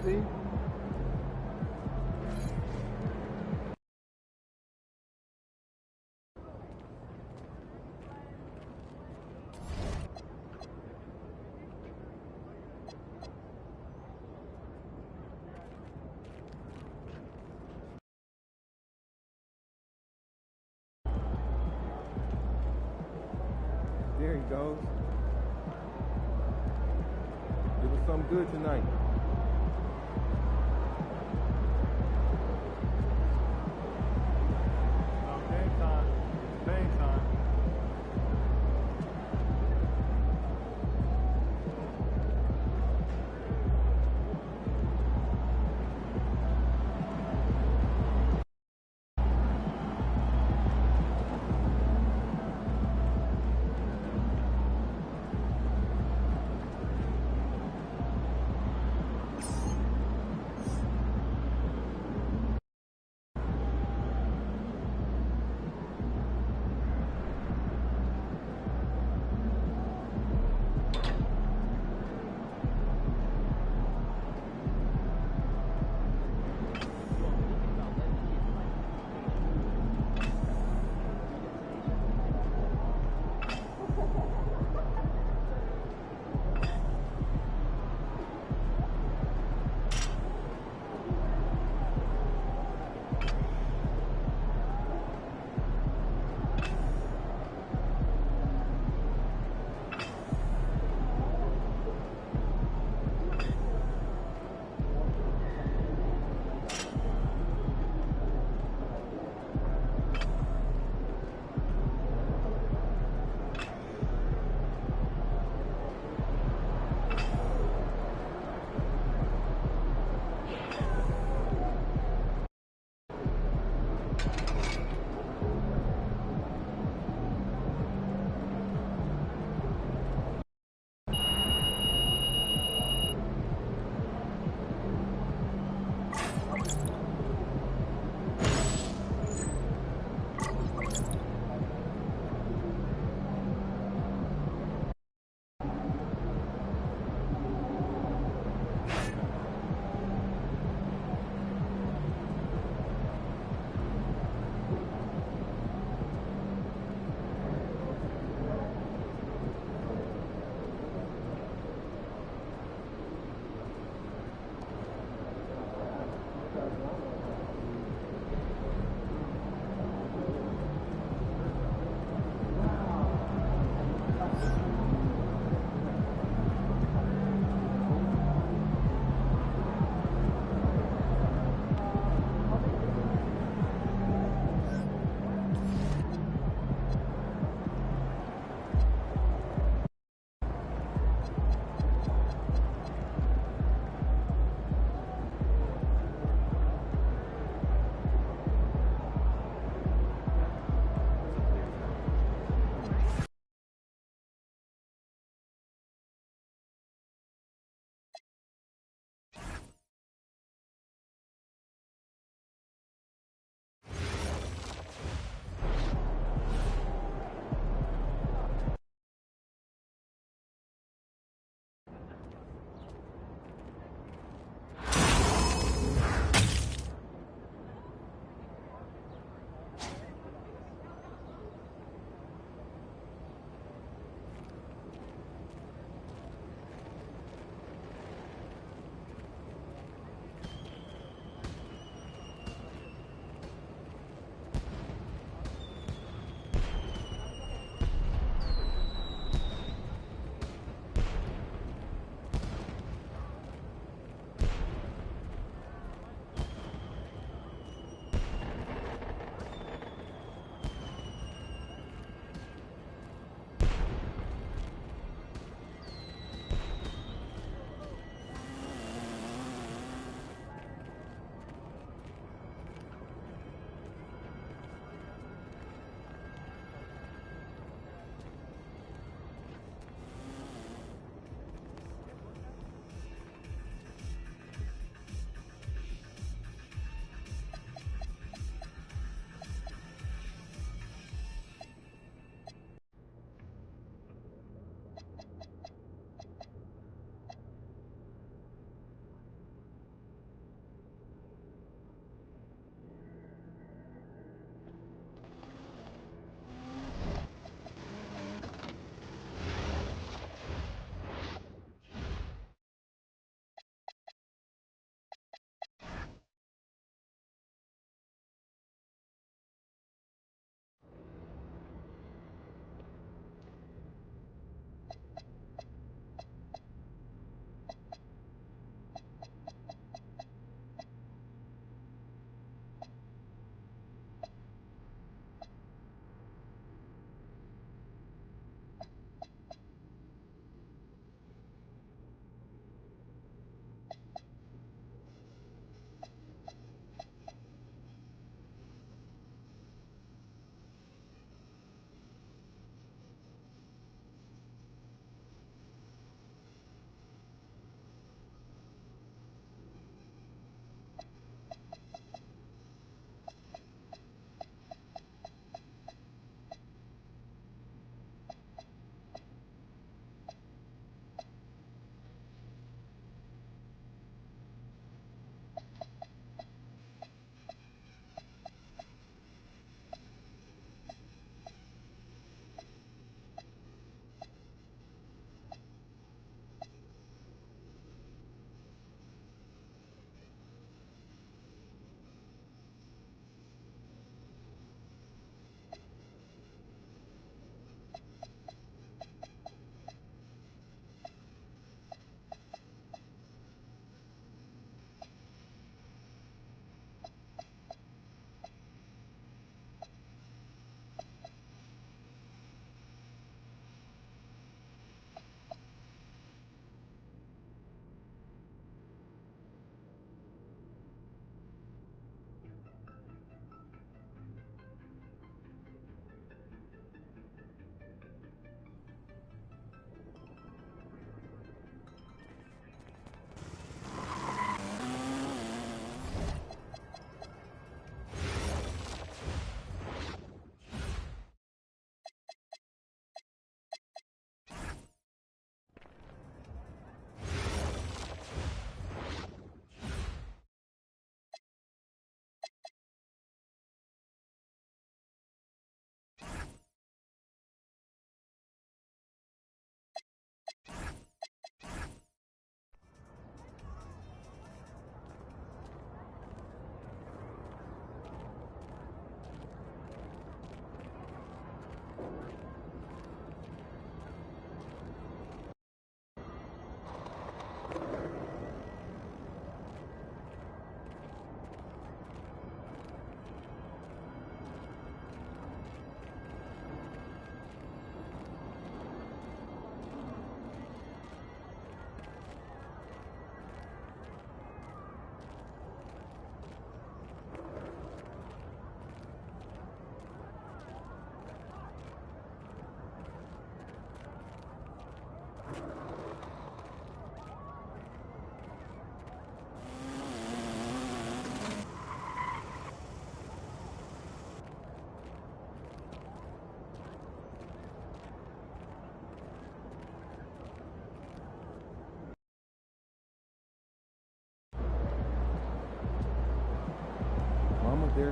see? There he goes. It was something good tonight. Game time. Bang time.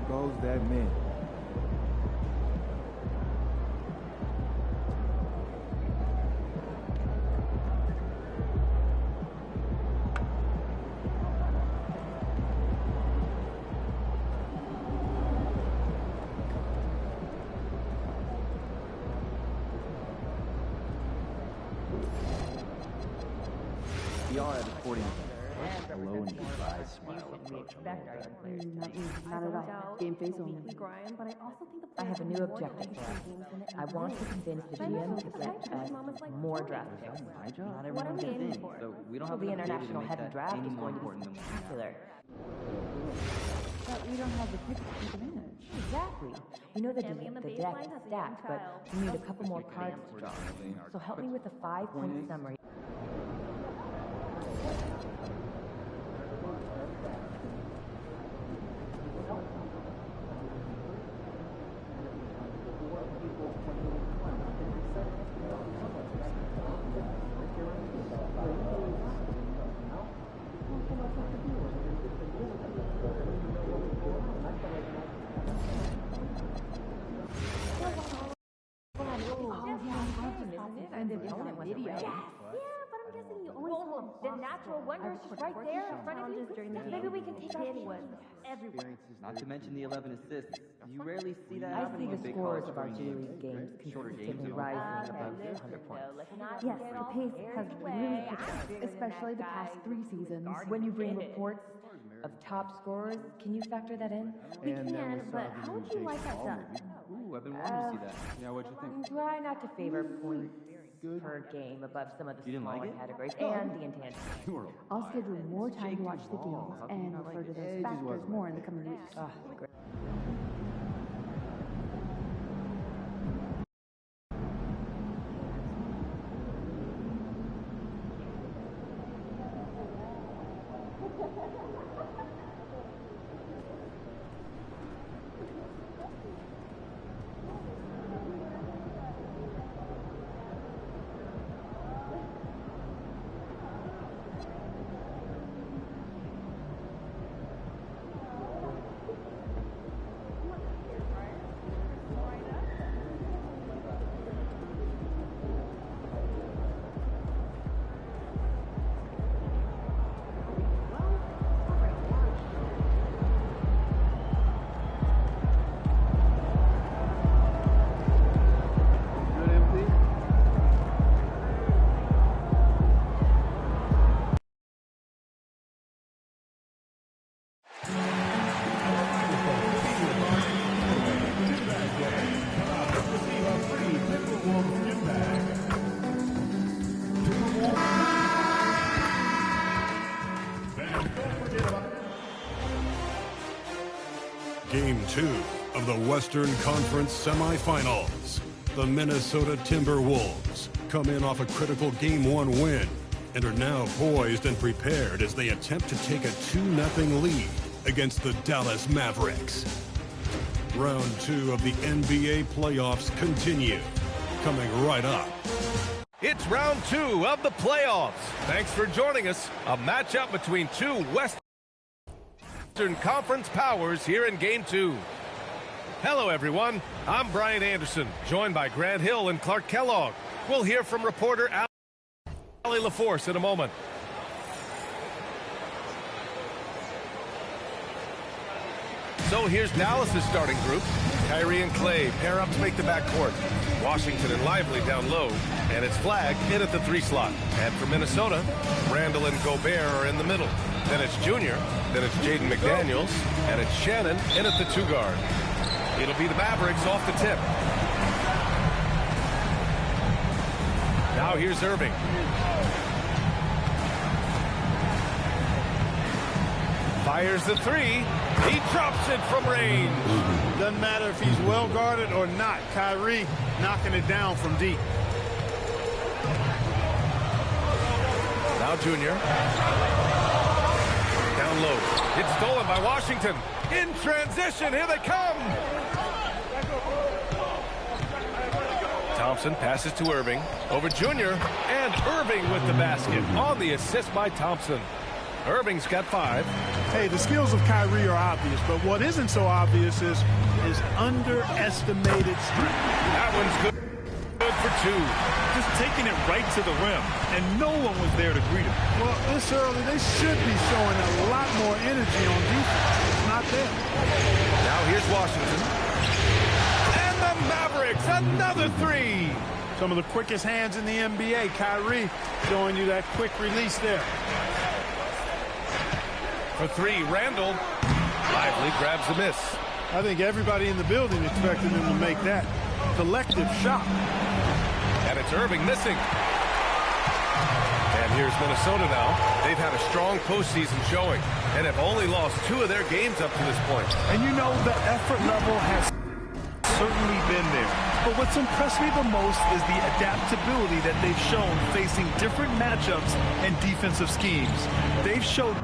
goes that man. Y'all had according a low and goodbye smile approach on Not at all. Game face only. I have a new objective. I want to convince the GM to get us more draft picks. my job. Not everyone gets in. So we don't have The enough data to international make heavy that draft any is more going to important be than spectacular. But we don't have the picks to take advantage. Exactly. We know that the deck is stacked, but we need a couple more cards to draw. So help me with the 5-point summary. And the opponent was video. The natural wonders just right there in front of you. Maybe we can take our everyone. Not to mention the 11 assists. You rarely see that I happening see the with big scores calls of our scoring G League games shorter games consistently and rising above 100 points. Yes, the pace has really picked up, especially the past 3 seasons. When you bring reports of top scorers, can you factor that in? We can, but how would you like that done? Ooh, I've been wanting to see that. Yeah, what you think? Try not to favor points per game above some of the You didn't like smaller it? categories and the intangibles. I'll schedule more time to watch the games and refer to those factors more in the coming weeks. Ah, great. Good, MT? Game 2 of the Western Conference semifinals. The Minnesota Timberwolves come in off a critical Game 1 win and are now poised and prepared as they attempt to take a 2-0 lead against the Dallas Mavericks. Round 2 of the NBA playoffs continue, coming right up. It's round 2 of the playoffs. Thanks for joining us. A matchup between two Western Conference powers here in Game 2. Hello, everyone. I'm Brian Anderson, joined by Grant Hill and Clark Kellogg. We'll hear from reporter Allie LaForce in a moment. So here's Dallas' starting group. Kyrie and Clay pair up to make the backcourt. Washington and Lively down low, and it's Flag in at the 3 slot. And for Minnesota, Randall and Gobert are in the middle. Then it's Junior, then it's Jaden McDaniels, and it's Shannon in at the 2 guard. It'll be the Mavericks off the tip. Now here's Irving. Fires the 3. He drops it from range. Doesn't matter if he's well guarded or not. Kyrie knocking it down from deep. Now Junior. Down low. It's stolen by Washington. In transition, here they come. Thompson passes to Irving. Over Junior. And Irving with the basket on the assist by Thompson. Irving's got 5. Hey, the skills of Kyrie are obvious, but what isn't so obvious is his underestimated strength. That one's good. Good for two. Just taking it right to the rim, and no one was there to greet him. Well, this early, they should be showing a lot more energy on defense. It's not there. Now here's Washington. And the Mavericks, another three. Some of the quickest hands in the NBA. Kyrie showing you that quick release there. For three, Randall. Lively grabs the miss. I think everybody in the building expected him to make that collective shot. And it's Irving missing. And here's Minnesota now. They've had a strong postseason showing and have only lost 2 of their games up to this point. And you know, the effort level has certainly been there. But what's impressed me the most is the adaptability that they've shown facing different matchups and defensive schemes. They've showed...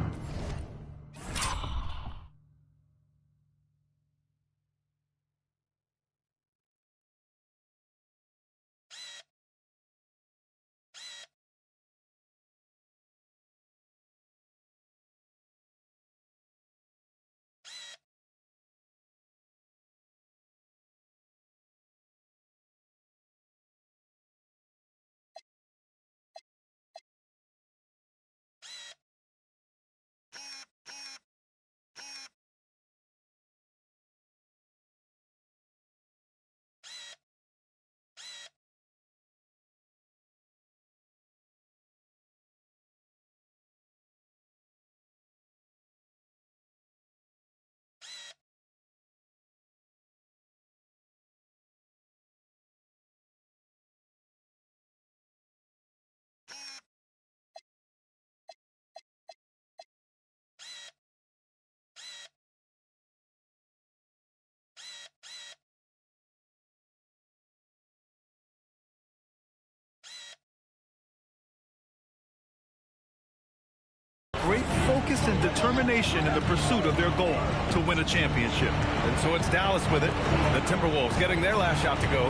great focus and determination in the pursuit of their goal to win a championship. And so it's Dallas with it. The Timberwolves getting their last shot to go.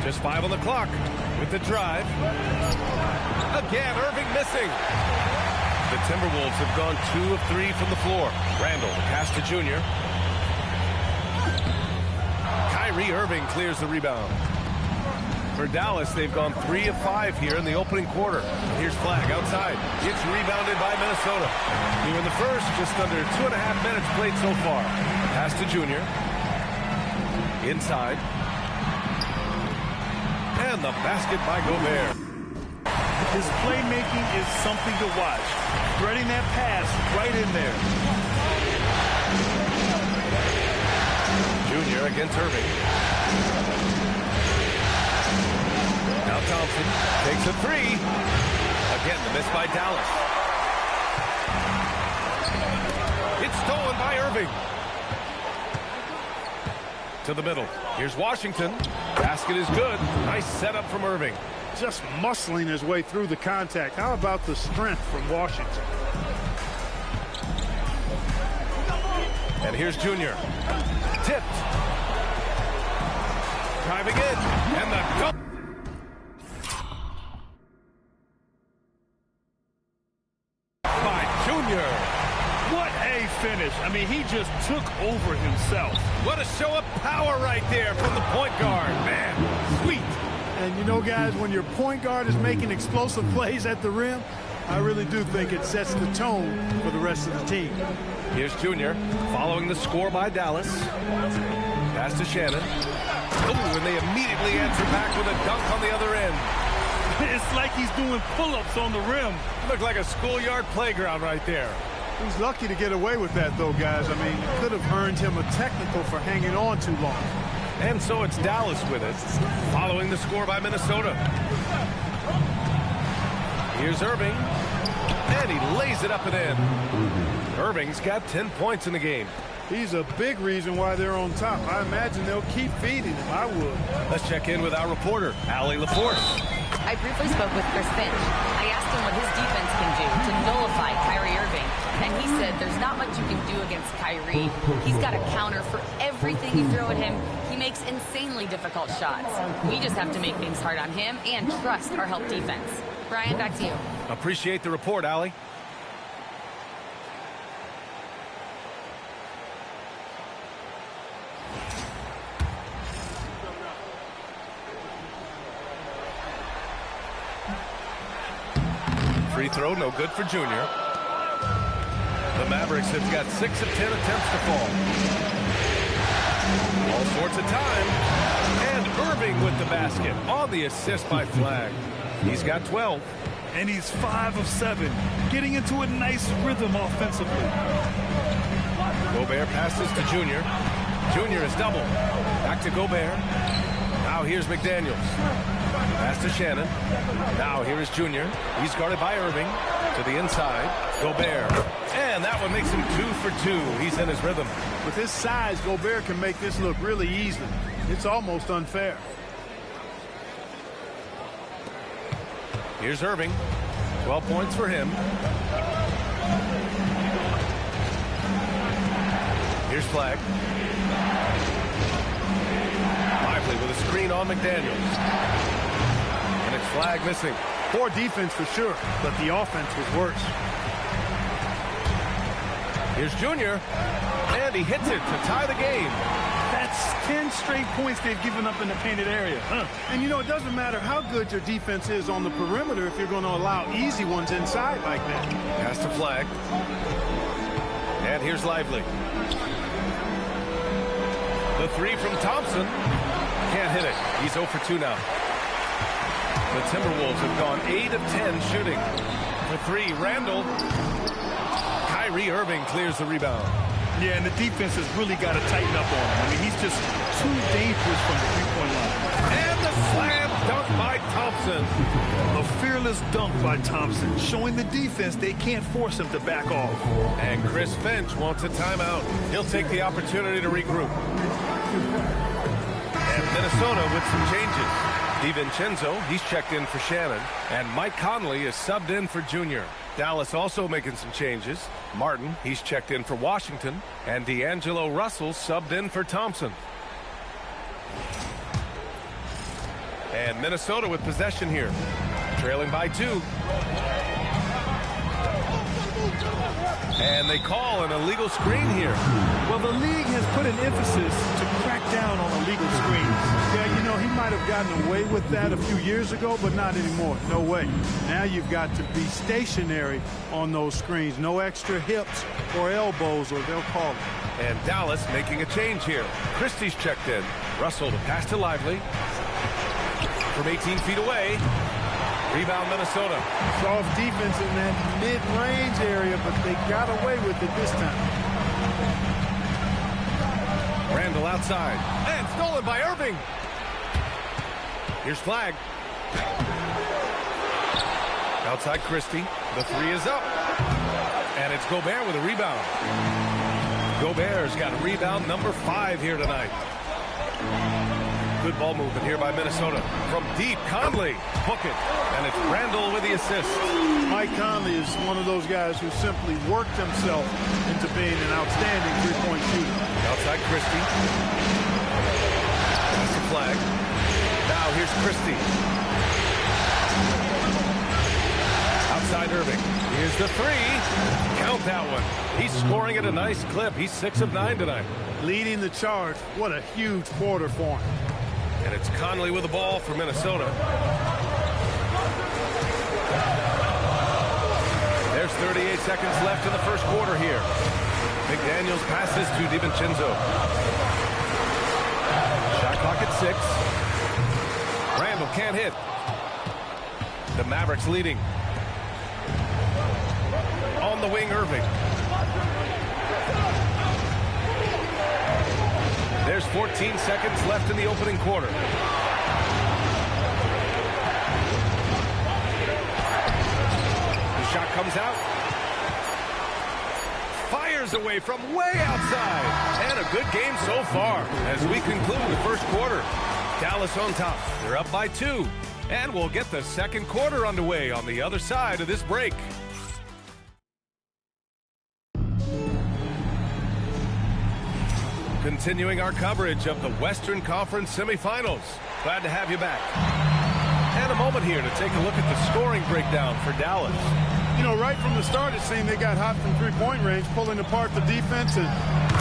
Just 5 on the clock with the drive. Again, Irving missing. The Timberwolves have gone 2 of 3 from the floor. Randall, the pass to Junior. Kyrie Irving clears the rebound. For Dallas, they've gone 3 of 5 here in the opening quarter. Here's Flag outside. It's rebounded by Minnesota. New in the first, just under 2.5 minutes played so far. Pass to Junior. Inside. And the basket by Gobert. His playmaking is something to watch. Threading that pass right in there. Junior against Irving. Now Thompson takes a 3. Again, the miss by Dallas. It's stolen by Irving. To the middle. Here's Washington. Basket is good. Nice setup from Irving. Just muscling his way through the contact. How about the strength from Washington? And here's Junior. Tipped. Driving in. And the go. By Junior. What a finish. I mean, he just took over himself. What a show of power right there from the point guard. Man, sweet. And you know, guys, when your point guard is making explosive plays at the rim, I really do think it sets the tone for the rest of the team. Here's Junior following the score by Dallas. Pass to Shannon. Oh, and they immediately answer back with a dunk on the other end. It's like he's doing pull-ups on the rim. Looked like a schoolyard playground right there. He's lucky to get away with that, though, guys. I mean, it could have earned him a technical for hanging on too long. And so it's Dallas with it, following the score by Minnesota. Here's Irving, and he lays it up and in. Irving's got 10 points in the game. He's a big reason why they're on top. I imagine they'll keep feeding him. I would. Let's check in with our reporter, Allie LaForce. I briefly spoke with Chris Finch. I asked him what his defense can do to nullify Kyrie Irving. And he said there's not much you can do against Kyrie. He's got a counter for everything you throw at him. He makes insanely difficult shots. We just have to make things hard on him and trust our help defense. Brian, back to you. Appreciate the report, Allie. free throw, no good for Junior. The Mavericks have got 6 of 10 attempts to fall. All sorts of time. And Irving with the basket on the assist by Flagg. He's got 12. And he's 5 of 7, getting into a nice rhythm offensively. Gobert passes to Junior. Junior is doubled. Back to Gobert. Now here's McDaniels. Pass to Shannon. Now here is Junior. He's guarded by Irving. To the inside. Gobert. And that one makes him 2 for 2. He's in his rhythm. With his size, Gobert can make this look really easy. It's almost unfair. Here's Irving. 12 points for him. Here's Flagg. Lively with a screen on McDaniels. And it's Flagg missing. Poor defense for sure, but the offense was worse. Here's Junior. And he hits it to tie the game. That's 10 straight points they've given up in the painted area. And, you know, it doesn't matter how good your defense is on the perimeter if you're going to allow easy ones inside like that. Pass to Flagg. And here's Lively. The three from Thompson. Can't hit it. He's 0 for 2 now. The Timberwolves have gone 8 of 10 shooting. The 3, Randall. Kyrie Irving clears the rebound. Yeah, and the defense has really got to tighten up on him. I mean, he's just too dangerous from the three-point line. And the slam dunk by Thompson. A fearless dunk by Thompson, showing the defense they can't force him to back off. And Chris Finch wants a timeout. He'll take the opportunity to regroup. And Minnesota with some changes. DiVincenzo, he's checked in for Shannon. And Mike Conley is subbed in for Junior. Dallas also making some changes. Martin, he's checked in for Washington. And D'Angelo Russell subbed in for Thompson. And Minnesota with possession here. Trailing by 2. And they call an illegal screen here. Well, the league has put an emphasis to crack down on illegal screens. Yeah, you know, he might have gotten away with that a few years ago, but not anymore. No way. Now you've got to be stationary on those screens. No extra hips or elbows, or they'll call it. And Dallas making a change here. Christie's checked in. Russell to pass to Lively. From 18 feet away. Rebound Minnesota. Soft defense in that mid-range area, but they got away with it this time. Randall outside. And stolen by Irving. Here's Flagg. Outside Christie. The 3 is up. And it's Gobert with a rebound. Gobert's got rebound number 5 here tonight. Good ball movement here by Minnesota. From deep, Conley. Book it. And it's Randall with the assist. Mike Conley is one of those guys who simply worked himself into being an outstanding three-point shooter. Outside Christie. That's the Flagg. Now here's Christie. Outside Irving. Here's the 3. Count that one. He's scoring at a nice clip. He's 6 of 9 tonight. Leading the charge. What a huge quarter for him. And it's Conley with the ball for Minnesota. There's 38 seconds left in the first quarter here. McDaniels passes to DiVincenzo. Shot clock at 6. Randall can't hit. The Mavericks leading. On the wing, Irving. There's 14 seconds left in the opening quarter. The shot comes out. Fires away from way outside. And a good game so far as we conclude the first quarter. Dallas on top. They're up by 2. And we'll get the second quarter underway on the other side of this break. Continuing our coverage of the Western Conference semifinals. Glad to have you back. And a moment here to take a look at the scoring breakdown for Dallas. You know, right from the start, it seemed they got hot from three-point range, pulling apart the defense and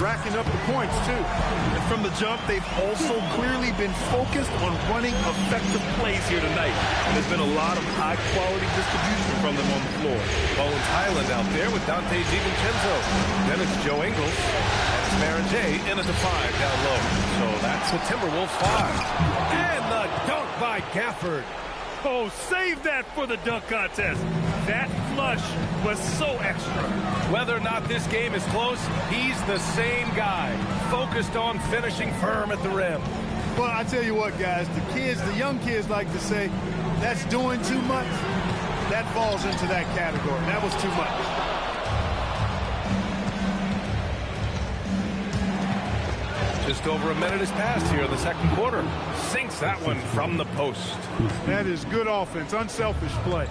racking up the points, too. And from the jump, they've also clearly been focused on running effective plays here tonight. There's been a lot of high-quality distribution from them on the floor. Bones Highland out there with Dante DiVincenzo. Then it's Joe Ingles. And it's Maren J in at the 5 down low. So that's the Timberwolves 5. And the dunk by Gafford. Oh, save that for the dunk contest. That flush was so extra. Whether or not this game is close, he's the same guy, focused on finishing firm at the rim. Well, I tell you what, guys, the young kids like to say, that's doing too much. That falls into that category. That was too much. Just over a minute has passed here in the second quarter. Sinks that one from the post. That is good offense, unselfish play.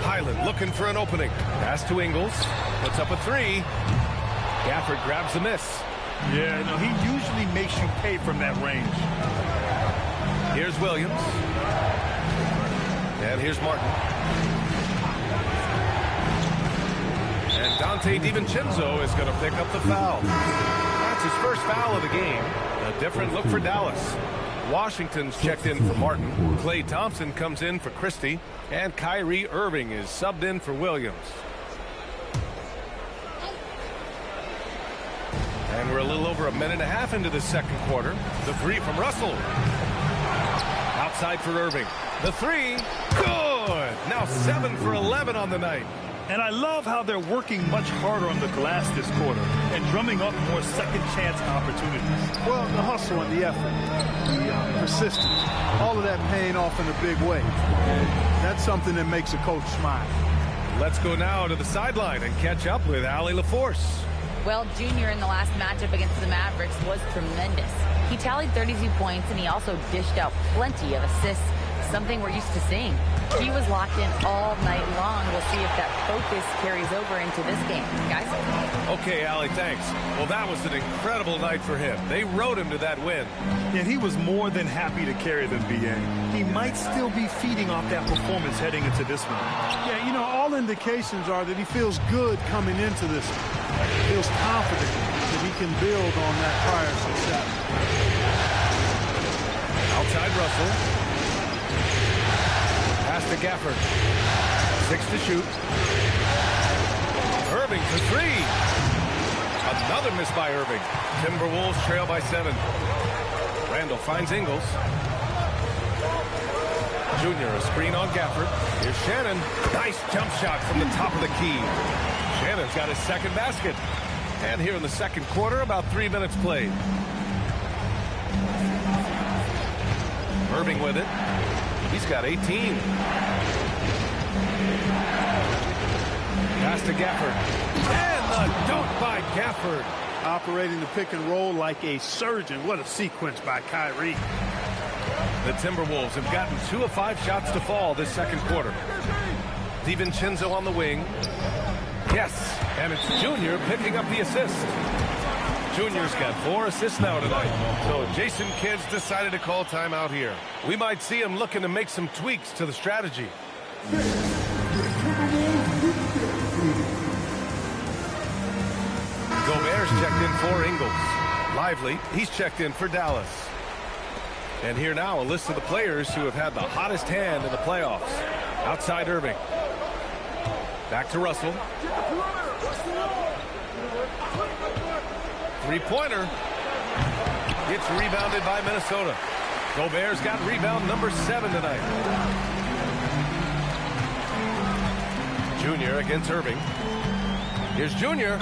Highland looking for an opening. Pass to Ingles. Puts up a 3. Gafford grabs the miss. Yeah, no, he usually makes you pay from that range. Here's Williams. And here's Martin. And Dante DiVincenzo is going to pick up the foul. That's his first foul of the game. A different look for Dallas. Washington's checked in for Martin. Klay Thompson comes in for Christie. And Kyrie Irving is subbed in for Williams. And we're a little over a minute and a half into the second quarter. The 3 from Russell. Outside for Irving. The 3. Good. Now 7 for 11 on the night. And I love how they're working much harder on the glass this quarter and drumming up more second chance opportunities. Well, the hustle and the effort, the persistence, all of that paying off in a big way. That's something that makes a coach smile. Let's go now to the sideline and catch up with Allie LaForce. Well, Junior in the last matchup against the Mavericks was tremendous. He tallied 32 points, and he also dished out plenty of assists, something we're used to seeing. He was locked in all night long. We'll see if that focus carries over into this game. Guys? Okay, Allie, thanks. Well, that was an incredible night for him. They rode him to that win. And he was more than happy to carry them, B.A. He might still be feeding off that performance heading into this one. Yeah, you know, all indications are that he feels good coming into this one. He feels confident that he can build on that prior success. Outside Russell. Pass to Gafford. 6 to shoot. Irving for 3. Another miss by Irving. Timberwolves trail by 7. Randall finds Ingles. Junior, a screen on Gafford. Here's Shannon. Nice jump shot from the top of the key. Shannon's got his second basket. And here in the second quarter, about 3 minutes played. Irving with it. He's got 18. Pass to Gafford. And the dunk by Gafford. Operating the pick and roll like a surgeon. What a sequence by Kyrie. The Timberwolves have gotten 2 of 5 shots to fall this second quarter. DiVincenzo on the wing. Yes, and it's Junior picking up the assist. Junior's got 4 assists now tonight. So Jason Kidd's decided to call timeout here. We might see him looking to make some tweaks to the strategy. Gobert's checked in for Ingles. Lively, he's checked in for Dallas. And here now, a list of the players who have had the hottest hand in the playoffs. Outside Irving. Back to Russell. Three-pointer. Gets rebounded by Minnesota. Gobert's got rebound number 7 tonight. Junior against Irving. Here's Junior.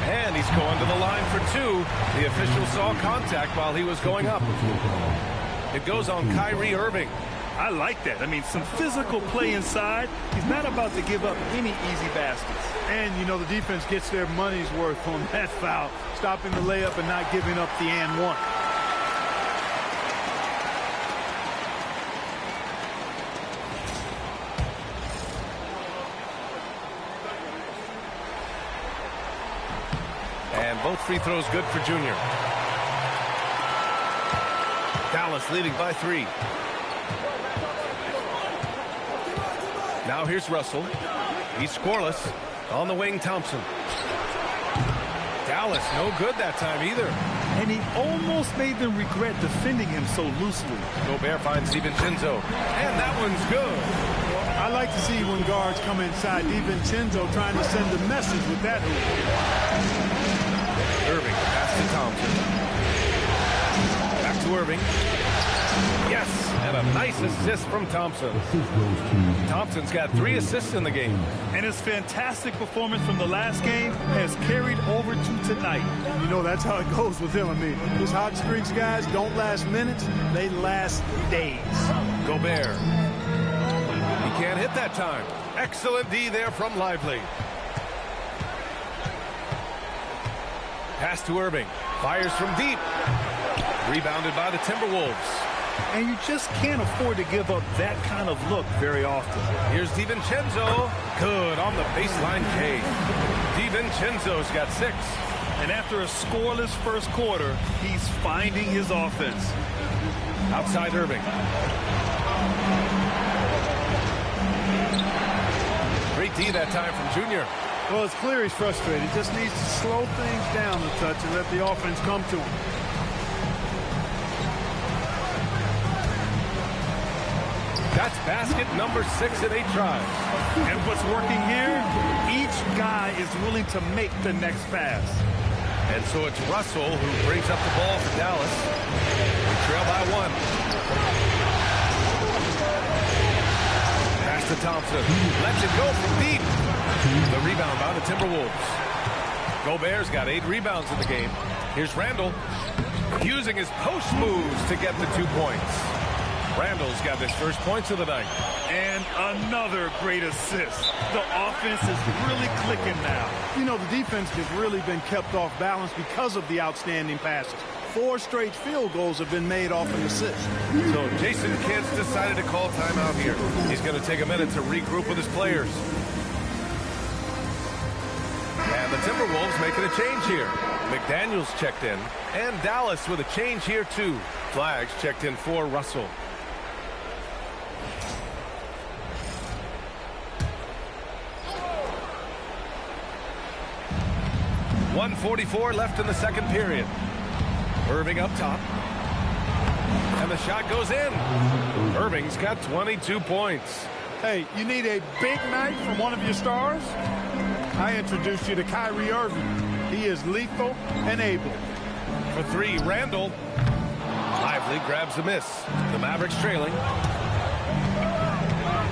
And he's going to the line for 2. The official saw contact while he was going up. It goes on Kyrie Irving. I like that. I mean, some physical play inside. He's not about to give up any easy baskets. And, you know, the defense gets their money's worth on that foul, stopping the layup and not giving up the and one. And both free throws good for Junior. Dallas leading by 3. Now here's Russell. He's scoreless. On the wing, Thompson. Dallas, no good that time either. And he almost made them regret defending him so loosely. Gobert finds DiVincenzo. And that one's good. I like to see when guards come inside. DiVincenzo trying to send a message with that hoop. Irving pass to Thompson. Back to Irving. Yes, and a nice assist from Thompson. Thompson's got 3 assists in the game. And his fantastic performance from the last game has carried over to tonight. You know, that's how it goes with him. I mean, his hot streaks, guys, don't last minutes. They last days. Gobert. He can't hit that time. Excellent D there from Lively. Pass to Irving. Fires from deep. Rebounded by the Timberwolves. And you just can't afford to give up that kind of look very often. Here's DiVincenzo. Good on the baseline K. DiVincenzo's got 6. And after a scoreless first quarter, he's finding his offense. Outside Irving. Great D that time from Junior. Well, it's clear he's frustrated. He just needs to slow things down a touch and let the offense come to him. That's basket number 6 in 8 tries. And what's working here, each guy is willing to make the next pass. And so it's Russell who brings up the ball for Dallas. We trail by 1. Pass to Thompson. Lets it go from deep. The rebound by the Timberwolves. Gobert's got 8 rebounds in the game. Here's Randall using his post moves to get the 2 points. Randall's got his first points of the night. And another great assist. The offense is really clicking now. You know, the defense has really been kept off balance because of the outstanding passes. 4 straight field goals have been made off an assist. So Jason Kidd's decided to call timeout here. He's going to take a minute to regroup with his players. And the Timberwolves making a change here. McDaniels checked in. And Dallas with a change here too. Flags checked in for Russell. .144 left in the second period. Irving up top. And the shot goes in. Irving's got 22 points. Hey, you need a big night from one of your stars? I introduced you to Kyrie Irving. He is lethal and able. For 3, Randall. Lively grabs the miss. The Mavericks trailing.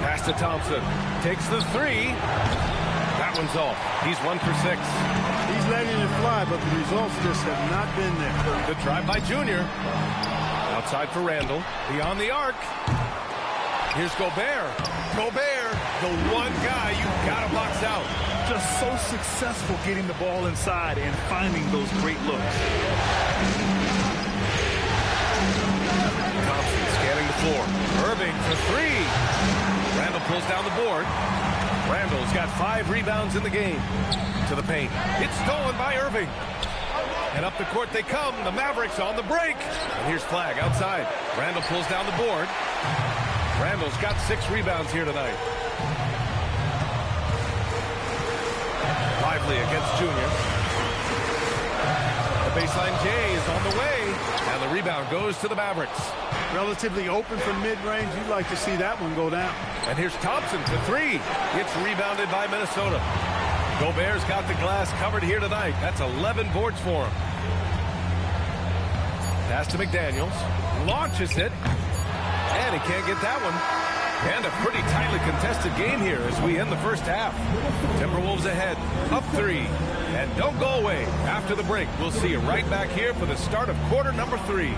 Pass to Thompson. Takes the 3. That one's off. He's 1 for 6. He's letting it fly, but the results just have not been there. Good drive by Junior. Outside for Randall. Beyond the arc. Here's Gobert. Gobert, the one guy you've got to box out. Just so successful getting the ball inside and finding those great looks. Thompson scanning the floor. Irving for 3. Randall pulls down the board. Randall's got 5 rebounds in the game. To the paint. It's stolen by Irving. And up the court they come. The Mavericks on the break. And here's Flag outside. Randall pulls down the board. Randall's got 6 rebounds here tonight. Lively against Junior. The baseline J is on the way. And the rebound goes to the Mavericks. Relatively open from mid-range. You'd like to see that one go down. And here's Thompson for 3. It's rebounded by Minnesota. Gobert's got the glass covered here tonight. That's 11 boards for him. Pass to McDaniels. Launches it. And he can't get that one. And a pretty tightly contested game here as we end the first half. Timberwolves ahead. Up 3. And don't go away. After the break, we'll see you right back here for the start of quarter number 3.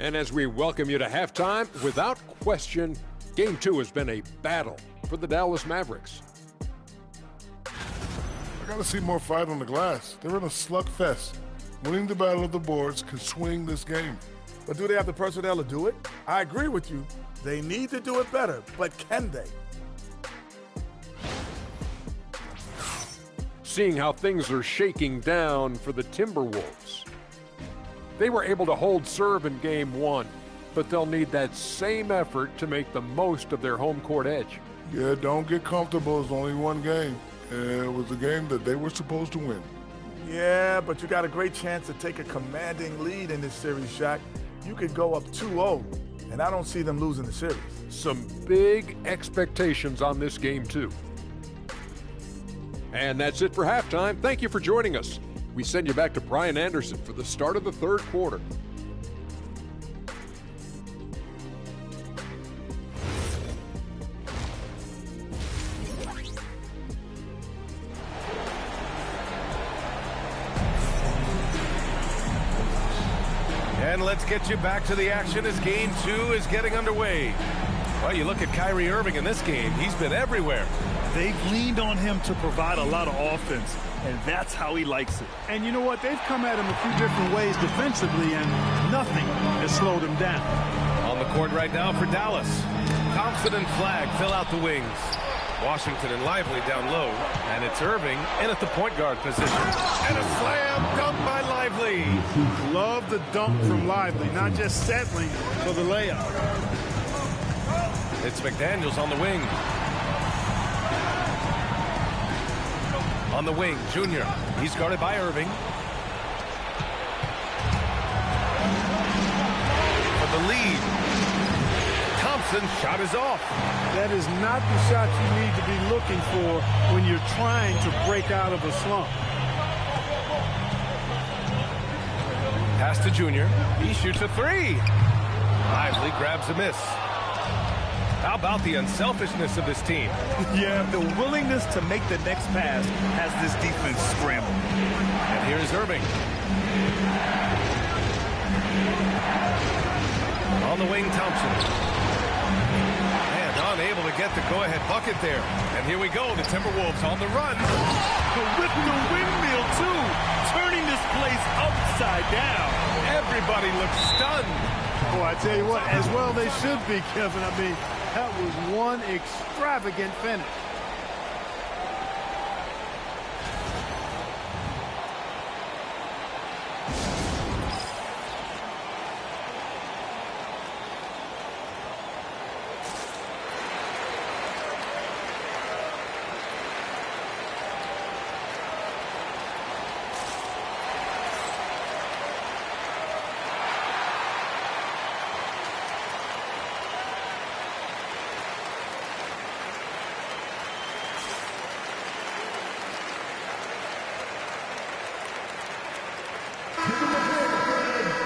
And as we welcome you to halftime, without question, Game 2 has been a battle for the Dallas Mavericks. I got to see more fight on the glass. They're in a slugfest. Winning the battle of the boards can swing this game. But do they have the personnel to do it? I agree with you. They need to do it better, but can they? seeing how things are shaking down for the Timberwolves. They were able to hold serve in Game 1, but they'll need that same effort to make the most of their home court edge. Yeah, don't get comfortable. It's only one game. It was a game that they were supposed to win. Yeah, but you got a great chance to take a commanding lead in this series, Shaq. You could go up 2-0, and I don't see them losing the series. Some big expectations on this game, too. And that's it for halftime. Thank you for joining us. We send you back to Brian Anderson for the start of the third quarter. And let's get you back to the action as Game 2 is getting underway. Well, you look at Kyrie Irving in this game. He's been everywhere. They've leaned on him to provide a lot of offense, and that's how he likes it. And you know what? They've come at him a few different ways defensively, and nothing has slowed him down. On the court right now for Dallas. Thompson and Flagg fill out the wings. Washington and Lively down low, and it's Irving in at the point guard position. And a slam dunk by Lively. Love the dunk from Lively, not just settling for the layup. It's McDaniels on the wing. On the wing, Junior. He's guarded by Irving. For the lead. Thompson's shot is off. That is not the shot you need to be looking for when you're trying to break out of a slump. Pass to Junior. He shoots a three. Lively grabs a miss. How about the unselfishness of this team? Yeah, the willingness to make the next pass has this defense scrambled. And here's Irving. On the wing, Thompson. And unable to get the go-ahead bucket there. And here we go, the Timberwolves on the run. With the windmill, too. Turning this place upside down. Everybody looks stunned. Boy, I tell you what, as well they should be, Kevin. I mean, that was one extravagant finish.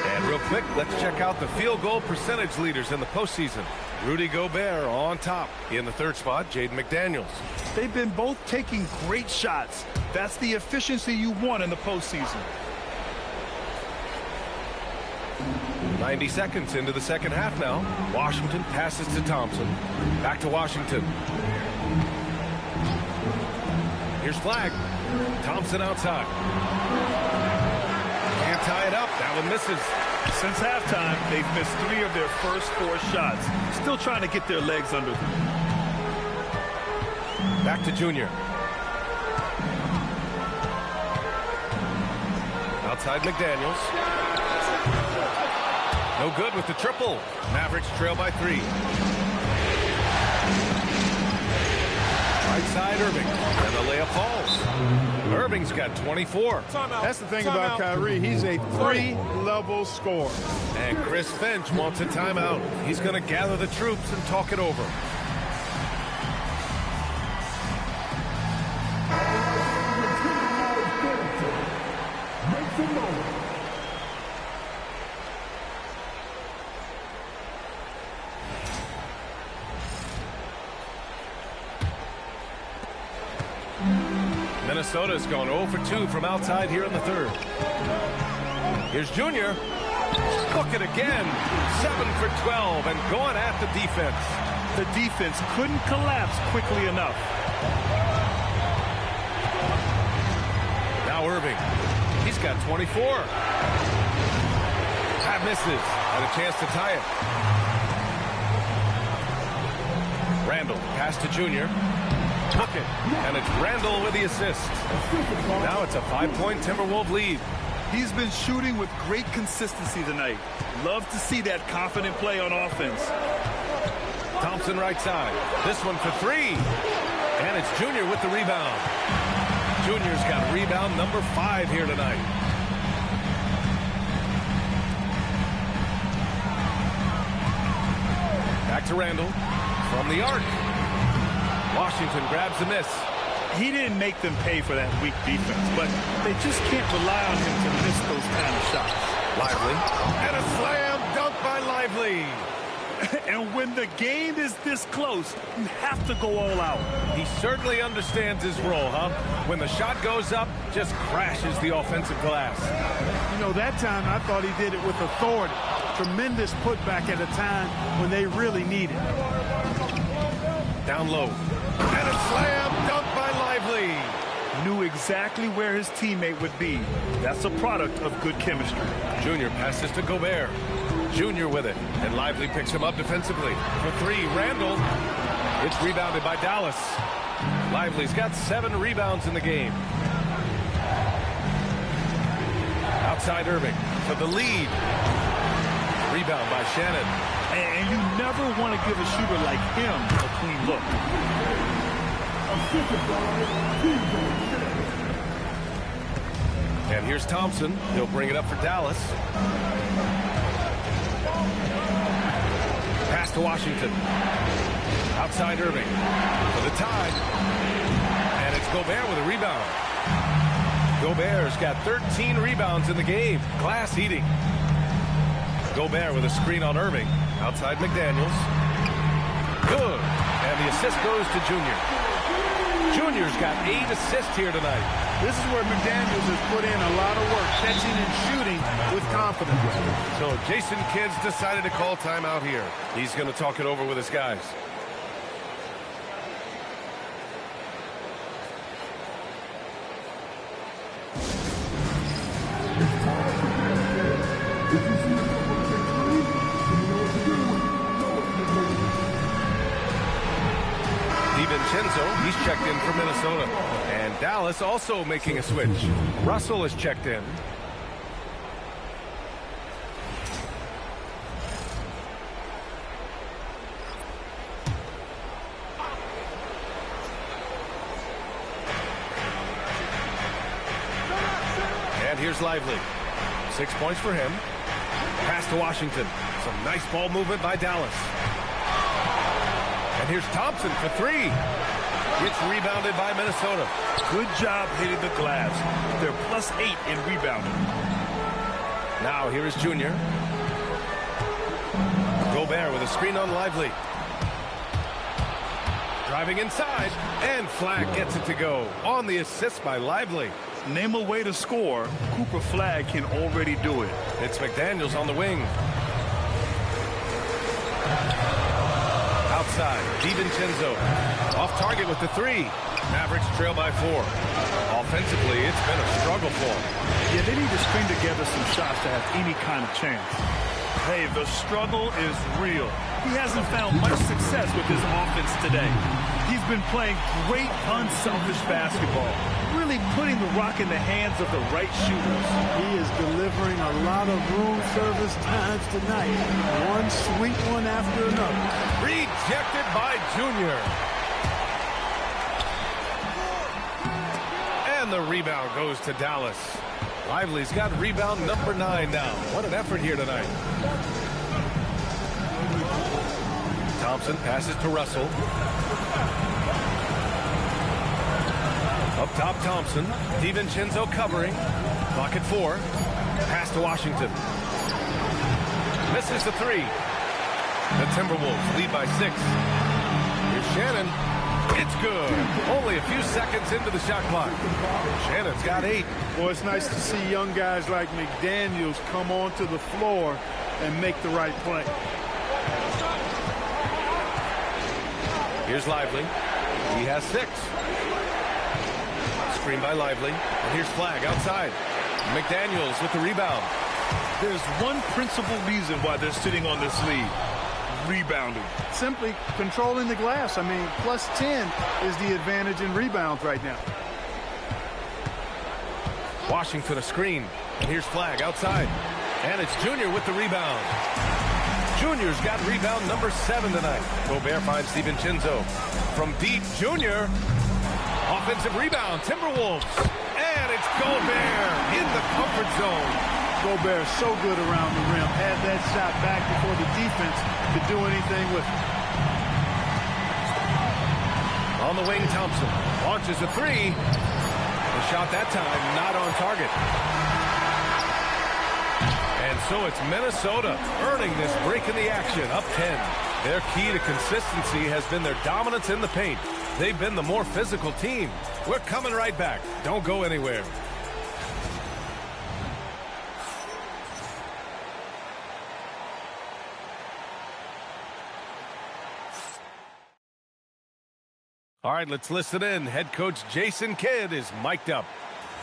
And real quick, let's check out the field goal percentage leaders in the postseason. Rudy Gobert on top. In the third spot, Jaden McDaniels. They've been both taking great shots. That's the efficiency you want in the postseason. 90 seconds into the second half now. Washington passes to Thompson. Back to Washington. Here's Flagg. Thompson outside. Can't tie it up. That one misses. Since halftime, they've missed 3 of their first 4 shots. Still trying to get their legs under them. Back to Junior. Outside McDaniels. No good with the triple. Mavericks trail by 3. Right side Irving. And the layup falls. Irving's got 24. That's the thing about Kyrie. He's a 3-level scorer. And Chris Finch wants a timeout. He's going to gather the troops and talk it over. Minnesota's gone 0 for 2 from outside here in the third. Here's Junior. Cook it again. 7 for 12 and going at the defense. The defense couldn't collapse quickly enough. Now Irving. He's got 24. That misses. And a chance to tie it. Randall pass to Junior. took it, and it's Randall with the assist. Now it's a 5-point Timberwolves lead. He's been shooting with great consistency tonight. Love to see that confident play on offense. Thompson right side. This one for three. And it's Junior with the rebound. Junior's got rebound number 5 here tonight. Back to Randall. From the arc. Washington grabs the miss. He didn't make them pay for that weak defense, but they just can't rely on him to miss those kind of shots. Lively. And a slam dunk by Lively. And when the game is this close, you have to go all out. He certainly understands his role, huh? When the shot goes up, just crashes the offensive glass. You know, that time I thought he did it with authority. Tremendous putback at a time when they really need it. Down low. And a slam dunk by Lively. Knew exactly where his teammate would be. That's a product of good chemistry. Junior passes to Gobert. Junior with it. And Lively picks him up defensively. For three, Randall. It's rebounded by Dallas. Lively's got 7 rebounds in the game. Outside Irving for the lead. Rebound by Shannon. And you never want to give a shooter like him a clean look. And here's Thompson. He'll bring it up for Dallas. Pass to Washington. Outside Irving for the tie. And it's Gobert with a rebound. Gobert's got 13 rebounds in the game. Glass eating. Gobert with a screen on Irving. Outside McDaniels. Good. And the assist goes to Junior. Junior's got 8 assists here tonight. This is where McDaniels has put in a lot of work, catching and shooting with confidence. So Jason Kidd's decided to call timeout here. He's going to talk it over with his guys. DiVincenzo, he's checked in for Minnesota. And Dallas also making a switch. Russell is checked in. And here's Lively. 6 points for him. Pass to Washington. Some nice ball movement by Dallas. And here's Thompson for three. It's rebounded by Minnesota. Good job hitting the glass. They're +8 in rebounding. Now here is Junior. Gobert with a screen on Lively. Driving inside, and Flagg gets it to go. On the assist by Lively. Name a way to score. Cooper Flagg can already do it. It's McDaniels on the wing. Outside, DiVincenzo. Off target with the three. Mavericks trail by 4. Offensively, it's been a struggle for them. Yeah, they need to string together some shots to have any kind of chance. Hey, the struggle is real. He hasn't found much success with his offense today. He's been playing great, unselfish basketball, really putting the rock in the hands of the right shooters. He is delivering a lot of room service times tonight. One sweet one after another. Rejected by Junior. And the rebound goes to Dallas. Lively's got rebound number 9 now. What an effort here tonight. Thompson passes to Russell. Up top, Thompson. DiVincenzo covering. Clock at 4. Pass to Washington. Misses the 3. The Timberwolves lead by 6. Here's Shannon. It's good. Only a few seconds into the shot clock. Shannon's got 8. Well, it's nice to see young guys like McDaniels come onto the floor and make the right play. Here's Lively. He has 6. Screen by Lively. And here's Flagg outside. McDaniels with the rebound. There's one principal reason why they're sitting on this lead. rebounding? Simply controlling the glass. I mean, plus 10 is the advantage in rebounds right now. Washington a screen. And here's Flagg outside. And it's Junior with the rebound. Junior's got rebound number 7 tonight. Gobert finds DiVincenzo. From deep, Junior. Offensive rebound, Timberwolves. And it's Gobert in the comfort zone. Gobert so good around the rim. Had that shot back before the defense could do anything with it. On the wing, Thompson launches a 3. The shot that time not on target. And so it's Minnesota earning this break in the action, up 10. Their key to consistency has been their dominance in the paint. They've been the more physical team. We're coming right back. Don't go anywhere. All right, let's listen in. Head coach Jason Kidd is mic'd up.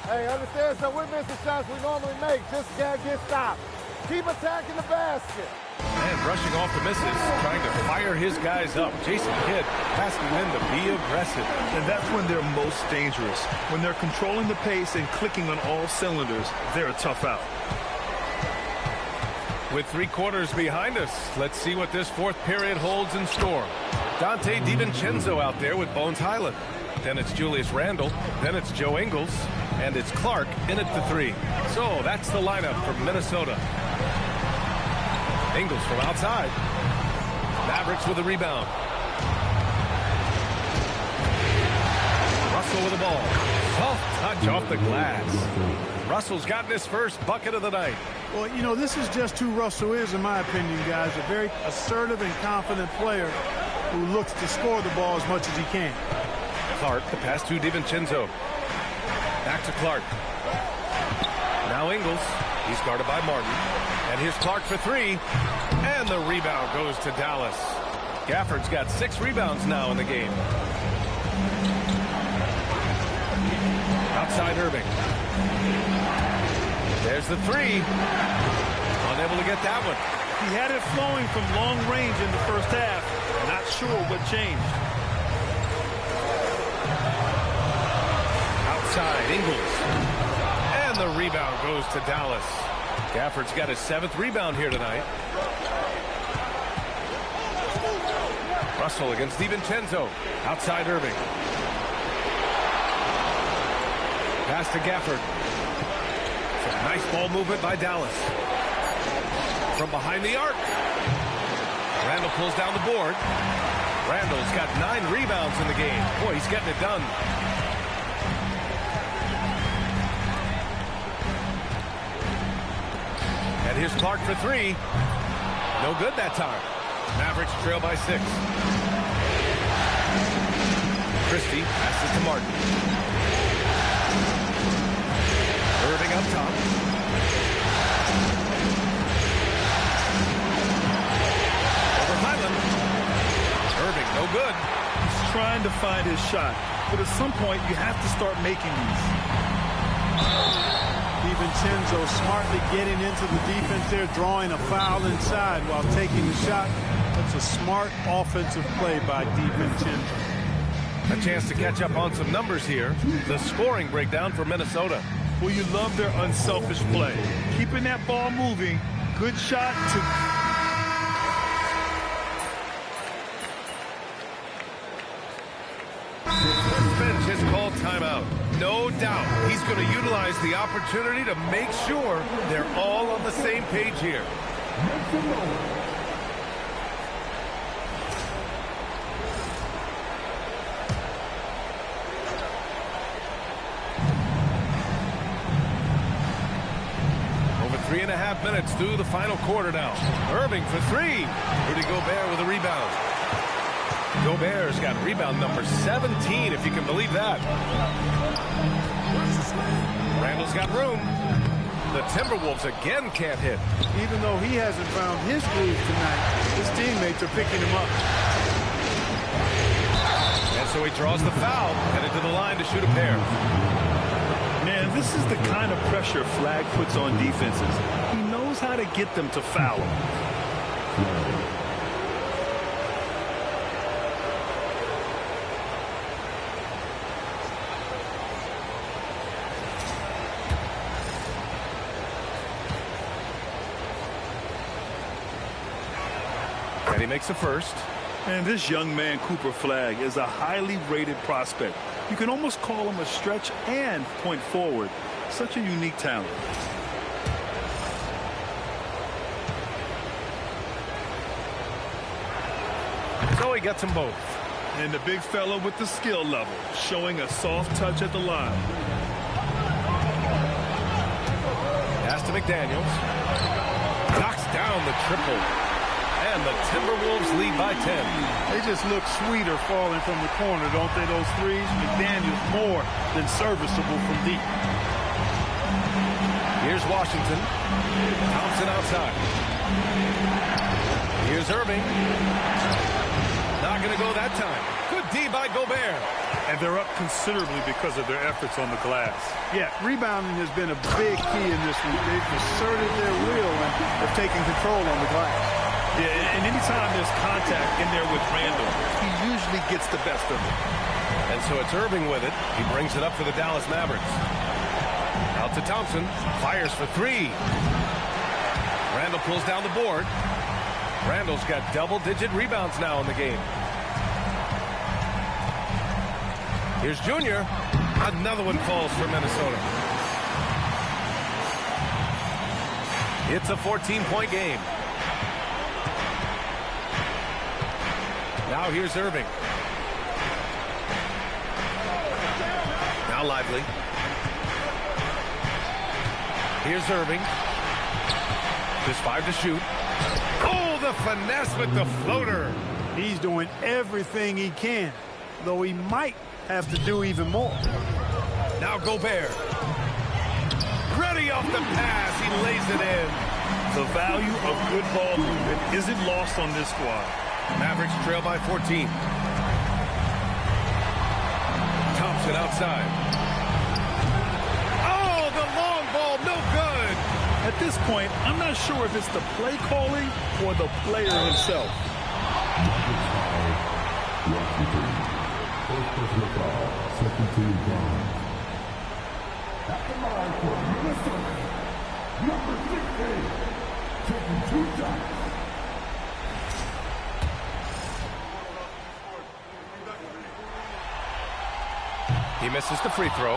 Hey, understand, so we're missing shots we normally make. Just can't get stopped. Keep attacking the basket. And brushing off the misses, trying to fire his guys up. Jason Kidd asking them to be aggressive. And that's when they're most dangerous. When they're controlling the pace and clicking on all cylinders, they're a tough out. With 3 quarters behind us, let's see what this fourth period holds in store. Dante DiVincenzo out there with Bones Highland. Then it's Julius Randle. Then it's Joe Ingles. And it's Clark in at the 3. So that's the lineup from Minnesota. Ingles from outside. Mavericks with a rebound. Russell with the ball. Soft touch off the glass. Russell's gotten his first bucket of the night. Well, you know, this is just who Russell is, in my opinion, guys. A very assertive and confident player who looks to score the ball as much as he can. Clark, the pass to DiVincenzo. Back to Clark. Now Ingles. He's guarded by Martin. And here's Clark for 3. And the rebound goes to Dallas. Gafford's got 6 rebounds now in the game. Outside Irving. There's the 3. Unable to get that one. He had it flowing from long range in the first half. Not sure what changed. Outside Ingles. And the rebound goes to Dallas. Gafford's got his 7th rebound here tonight. Russell against DiVincenzo. Outside Irving. Pass to Gafford. Some nice ball movement by Dallas. From behind the arc. Randle pulls down the board. Randle's got 9 rebounds in the game. Boy, he's getting it done. And here's Clark for 3. No good that time. Mavericks trail by 6. Christie passes to Martin. Irving up top. Over Highland. Irving, no good. He's trying to find his shot. But at some point, you have to start making these. DiVincenzo smartly getting into the defense there, drawing a foul inside while taking the shot. That's a smart offensive play by DiVincenzo. A chance to catch up on some numbers here. The scoring breakdown for Minnesota. Well, you love their unselfish play. Keeping that ball moving. Good shot to... The bench has called timeout. No doubt he's going to utilize the opportunity to make sure they're all on the same page here. Over 3.5 minutes through the final quarter now. Irving for 3. Rudy Gobert with a rebound. Gobert's got rebound number 17, if you can believe that. Randle's got room. The Timberwolves again can't hit. Even though he hasn't found his groove tonight, his teammates are picking him up. And so he draws the foul, headed to the line to shoot a pair. Man, this is the kind of pressure Flagg puts on defenses. He knows how to get them to foul him. And he makes the first. And this young man, Cooper Flagg, is a highly rated prospect. You can almost call him a stretch and point forward. Such a unique talent. So he gets them both. And the big fella with the skill level, showing a soft touch at the line. Pass to McDaniels. Knocks down the triple. And the Timberwolves lead by 10. They just look sweeter falling from the corner, don't they, those threes? McDaniels more than serviceable from deep. Here's Washington. Thompson outside. Here's Irving. Not going to go that time. Good D by Gobert. And they're up considerably because of their efforts on the glass. Yeah, rebounding has been a big key in this one. They've asserted their will and have taken control on the glass. Yeah, and anytime there's contact in there with Randall, he usually gets the best of it. And so it's Irving with it. He brings it up for the Dallas Mavericks. Out to Thompson. Fires for three. Randall pulls down the board. Randall's got double-digit rebounds now in the game. Here's Junior. Another one falls for Minnesota. It's a 14-point game. Now here's Irving. Now Lively. Here's Irving. Just 5 to shoot. Oh, the finesse with the floater. He's doing everything he can, though he might have to do even more. Now Gobert. Ready off the pass. He lays it in. The value of good ball movement isn't lost on this squad. Mavericks trail by 14. Thompson outside. Oh, the long ball, no good. At this point, I'm not sure if it's the play calling or the player himself. First personal foul, second team foul. At the line for Minnesota, number 16, taking 2 shots. He misses the free throw.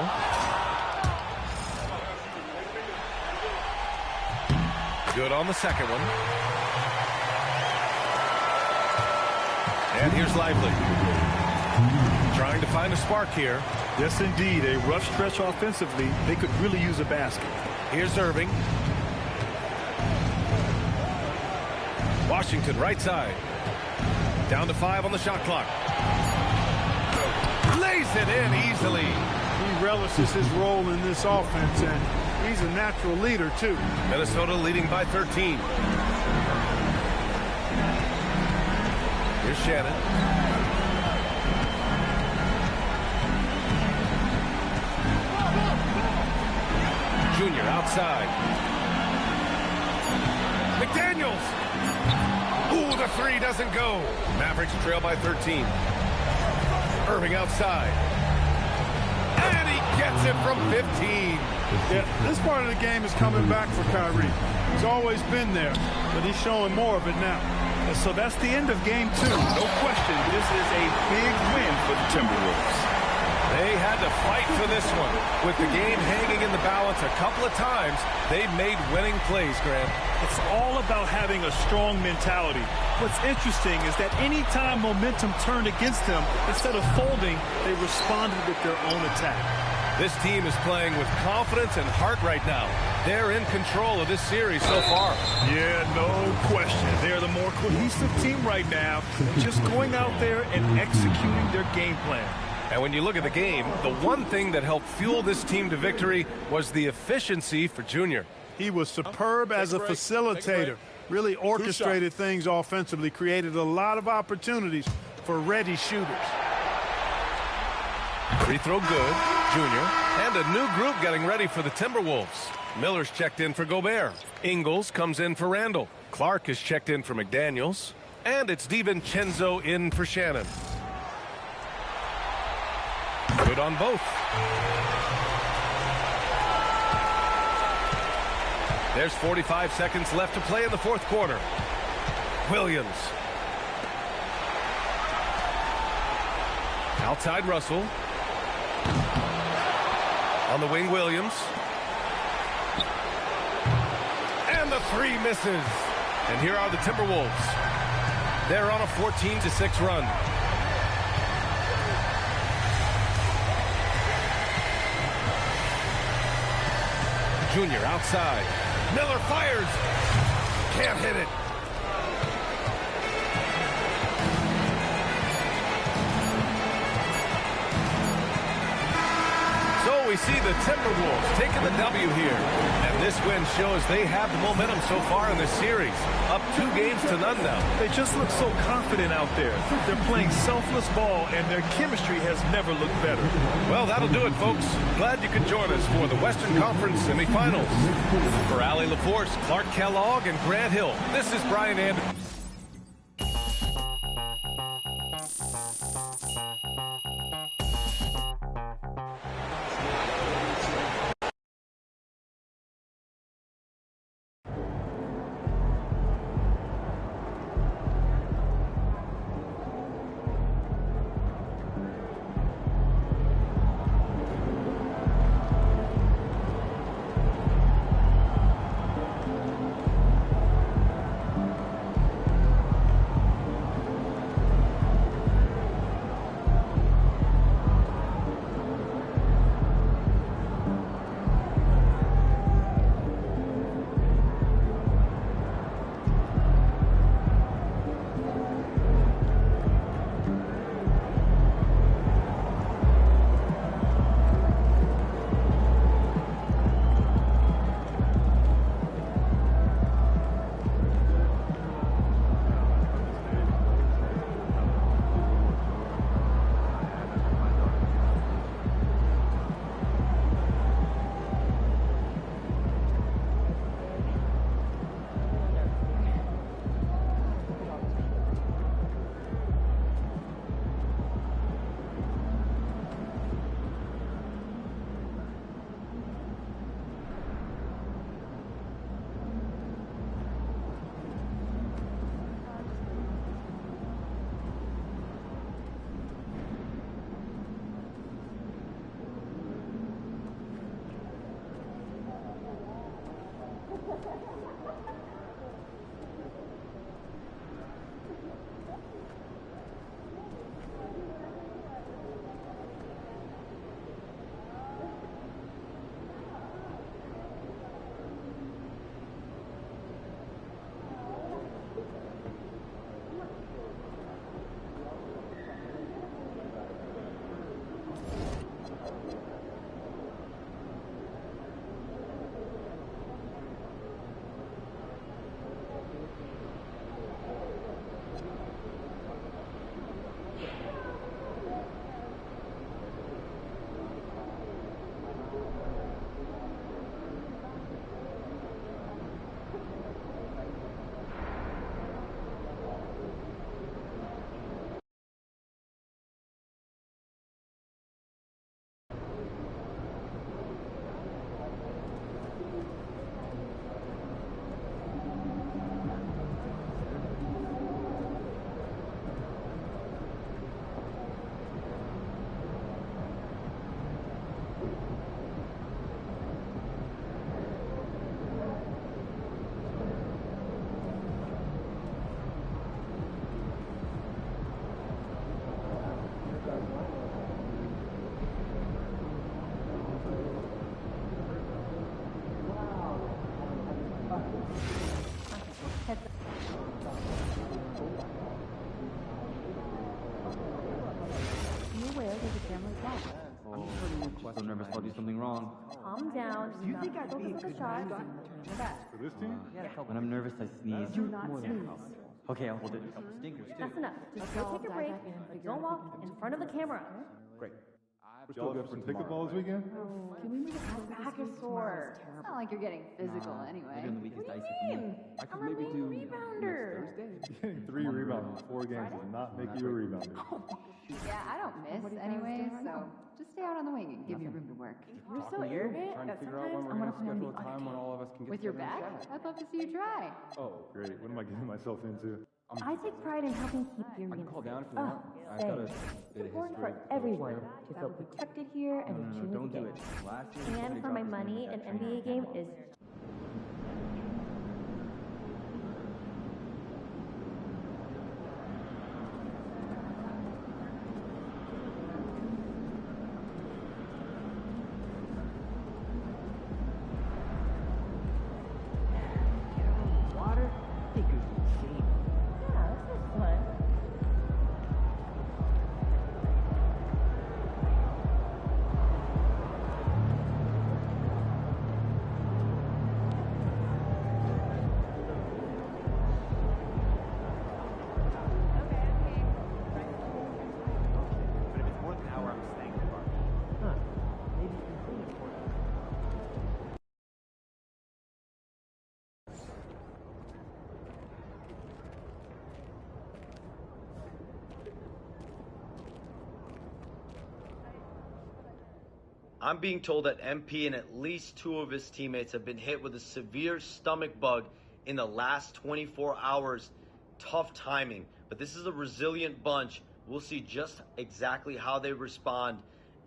Good on the second one. And here's Lively. Trying to find a spark here. Yes, indeed. A rough stretch offensively. They could really use a basket. Here's Irving. Washington right side. Down to 5 on the shot clock. Lays it in easily. He relishes his role in this offense, and he's a natural leader, too. Minnesota leading by 13. Here's Shannon. Junior outside. McDaniels. Ooh, the three doesn't go. Mavericks trail by 13. Irving outside. And he gets it from 15. Yeah, this part of the game is coming back for Kyrie. He's always been there, but he's showing more of it now. And so that's the end of game 2. No question, this is a big win for the Timberwolves. They had to fight for this one. With the game hanging in the balance a couple of times, they made winning plays, Grant. It's all about having a strong mentality. What's interesting is that anytime momentum turned against them, instead of folding, they responded with their own attack. This team is playing with confidence and heart right now. They're in control of this series so far. Yeah, no question. They're the more cohesive team right now, just going out there and executing their game plan. And when you look at the game, the one thing that helped fuel this team to victory was the efficiency for Junior. He was superb as a facilitator, really orchestrated things offensively, created a lot of opportunities for ready shooters. Free throw good, Junior, and a new group getting ready for the Timberwolves. Miller's checked in for Gobert. Ingles comes in for Randall. Clark is checked in for McDaniels. And it's DiVincenzo in for Shannon. Good on both. There's 45 seconds left to play in the fourth quarter. Williams Outside Russell. On the wing, Williams. And the three misses. And here are the Timberwolves. They're on a 14-6 run. Junior outside. Miller fires. Can't hit it. So we see the Timberwolves taking the W here. And this win shows they have the momentum so far in this series. Up 2 games to none now. They just look so confident out there. They're playing selfless ball, and their chemistry has never looked better. Well, that'll do it, folks. Glad you could join us for the Western Conference semifinals. For Allie LaForce, Clark Kellogg, and Grant Hill, this is Brian Anderson. So nervous I'll do something wrong. Calm down. Do you think I'd be a good shot? For this team? When I'm nervous, I sneeze. Do not sneeze. Okay, I'll hold it. Stinkers, too. That's enough. Just go take a break, but don't walk in front of the camera. Great. We're still up for pickleball this weekend? Can we move it? My back is sore. It's not like you're getting physical anyway. Maybe on the week is dicey for me. I could maybe do rebounder. Getting 3 rebounds in 4 games does not make you a rebounder. Yeah, I don't miss anyway, so just stay out on the wing and give me room to work. You're so arrogant Trying to that figure out when sometimes we're I going to want to play on schedule the a time when all of us can get With your together back? and chat. I'd love to see you try. Oh, great. What am I getting myself into? I take pride in helping keep Erie safe. Oh, same. It's important for everyone to feel protected here and to tune the game. And for my money, an NBA game is I'm being told that MP and at least 2 of his teammates have been hit with a severe stomach bug in the last 24 hours. Tough timing, but this is a resilient bunch. We'll see just exactly how they respond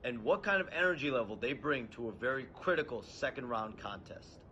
and what kind of energy level they bring to a very critical second round contest.